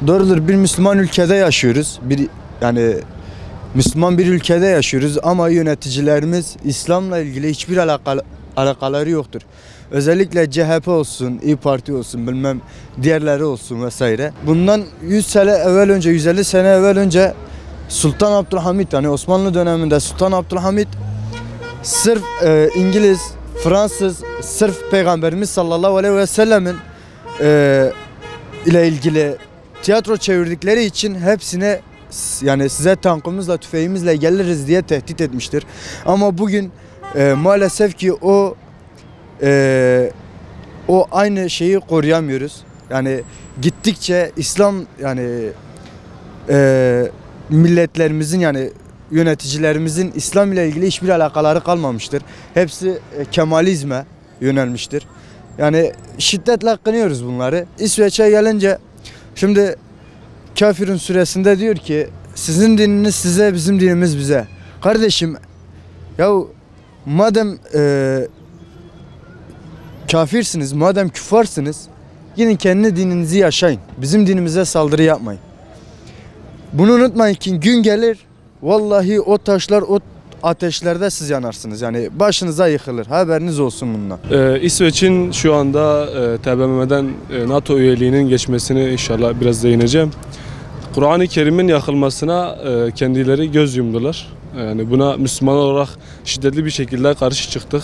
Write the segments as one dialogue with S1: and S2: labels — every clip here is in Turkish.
S1: Doğrudur, bir Müslüman ülkede yaşıyoruz. Yani Müslüman bir ülkede yaşıyoruz ama yöneticilerimiz İslam'la ilgili hiçbir alakaları yoktur. Özellikle CHP olsun, İYİ Parti olsun, bilmem diğerleri olsun vesaire. Bundan 100 sene evvel önce, 150 sene evvel önce Sultan Abdülhamit, yani Osmanlı döneminde Sultan Abdülhamit sırf İngiliz, Fransız, sırf Peygamberimiz sallallahu aleyhi ve sellemin ile ilgili tiyatro çevirdikleri için hepsine, yani size tankımızla, tüfeğimizle geliriz diye tehdit etmiştir. Ama bugün maalesef ki o aynı şeyi koruyamıyoruz. Yani gittikçe İslam, yani milletlerimizin, yani yöneticilerimizin İslam ile ilgili hiçbir alakaları kalmamıştır. Hepsi Kemalizme yönelmiştir. Yani şiddetle kınıyoruz bunları. İsveç'e gelince, şimdi Kafirun suresinde diyor ki sizin dininiz size, bizim dinimiz bize. Kardeşim, yahu madem kafirsiniz, madem küfarsınız, gidin kendi dininizi yaşayın. Bizim dinimize saldırı yapmayın. Bunu unutmayın ki gün gelir, vallahi o taşlar, o ateşlerde siz yanarsınız. Yani başınıza yıkılır. Haberiniz olsun bundan.
S2: İsveç'in şu anda TBMM'den NATO üyeliğinin geçmesini inşallah biraz değineceğim. Kur'an-ı Kerim'in yakılmasına kendileri göz yumdular. Yani buna Müslüman olarak şiddetli bir şekilde karşı çıktık.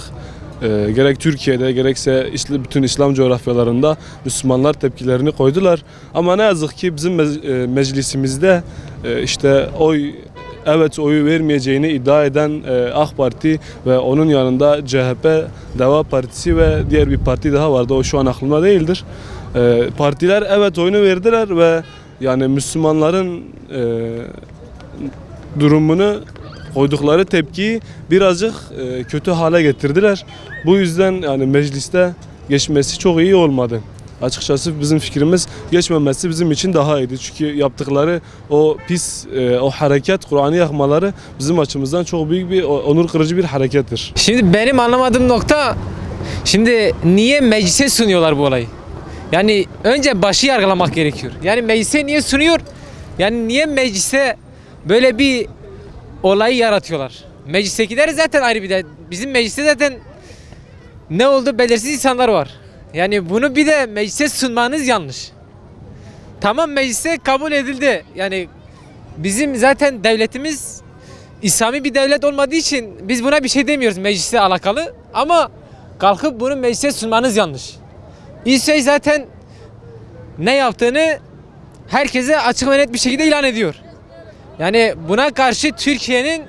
S2: Gerek Türkiye'de gerekse bütün İslam coğrafyalarında Müslümanlar tepkilerini koydular. Ama ne yazık ki bizim meclisimizde işte evet oyu vermeyeceğini iddia eden AK Parti ve onun yanında CHP, Deva Partisi ve diğer bir parti daha vardı. O şu an aklımda değildir. Partiler evet oyunu verdiler ve yani Müslümanların durumunu, koydukları tepkiyi birazcık kötü hale getirdiler. Bu yüzden yani mecliste geçmesi çok iyi olmadı. Açıkçası bizim fikrimiz geçmemesi bizim için daha iyiydi. Çünkü yaptıkları o pis, o hareket, Kur'an'ı yakmaları bizim açımızdan çok büyük bir, onur kırıcı bir harekettir.
S3: Şimdi benim anlamadığım nokta, şimdi niye meclise sunuyorlar bu olayı? Yani önce başı yargılamak gerekiyor. Yani meclise niye sunuyor? Yani niye meclise böyle bir olayı yaratıyorlar? Meclistekiler zaten ayrı bir de. Bizim mecliste zaten ne oldu belirsiz insanlar var. Yani bunu bir de meclise sunmanız yanlış. Tamam, meclise kabul edildi. Yani bizim zaten devletimiz İslami bir devlet olmadığı için biz buna bir şey demiyoruz meclise alakalı. Ama kalkıp bunu meclise sunmanız yanlış. İsveç zaten ne yaptığını herkese açık ve net bir şekilde ilan ediyor. Yani buna karşı Türkiye'nin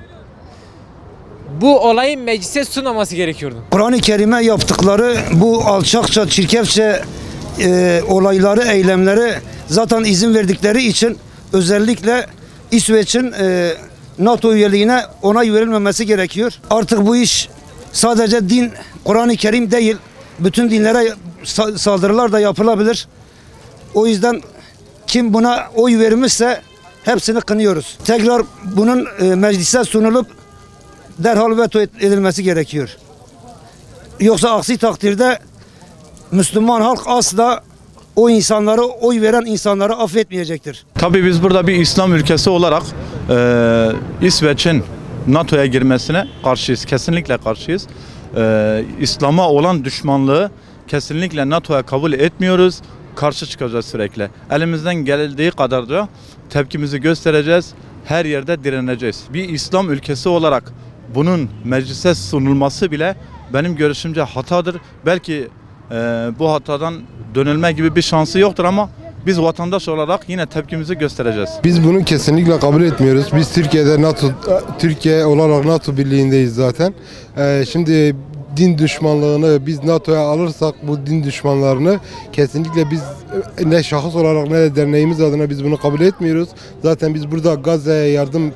S3: bu olayın meclise sunmaması gerekiyordu.
S4: Kur'an-ı Kerim'e yaptıkları bu alçakça, çirkefçe olayları, eylemleri zaten izin verdikleri için özellikle İsveç'in NATO üyeliğine onay verilmemesi gerekiyor. Artık bu iş sadece din, Kur'an-ı Kerim değil, bütün dinlere saldırılar da yapılabilir. O yüzden kim buna oy vermişse hepsini kınıyoruz. Tekrar bunun meclise sunulup derhal veto edilmesi gerekiyor. Yoksa aksi takdirde Müslüman halk asla o insanları, oy veren insanları affetmeyecektir.
S5: Tabii biz burada bir İslam ülkesi olarak İsveç'in NATO'ya girmesine karşıyız. Kesinlikle karşıyız. İslam'a olan düşmanlığı kesinlikle NATO'ya kabul etmiyoruz. Karşı çıkacağız sürekli. Elimizden geldiği kadar da tepkimizi göstereceğiz. Her yerde direneceğiz. Bir İslam ülkesi olarak bunun meclise sunulması bile benim görüşümce hatadır. Belki bu hatadan dönülme gibi bir şansı yoktur ama biz vatandaş olarak yine tepkimizi göstereceğiz.
S6: Biz bunu kesinlikle kabul etmiyoruz. Biz Türkiye olarak NATO birliğindeyiz zaten. Şimdi din düşmanlığını biz NATO'ya alırsak bu din düşmanlarını kesinlikle biz ne şahıs olarak ne de derneğimiz adına biz bunu kabul etmiyoruz. Zaten biz burada Gazze'ye yardım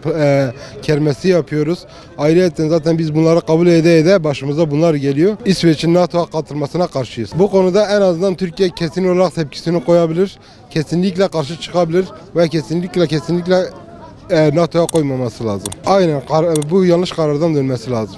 S6: kermesi yapıyoruz. Ayrıca zaten biz bunları kabul ede başımıza bunlar geliyor. İsveç'in NATO'ya katılmasına karşıyız. Bu konuda en azından Türkiye kesin olarak tepkisini koyabilir. Kesinlikle karşı çıkabilir ve kesinlikle NATO'ya koymaması lazım. Aynen, bu yanlış karardan dönmesi lazım.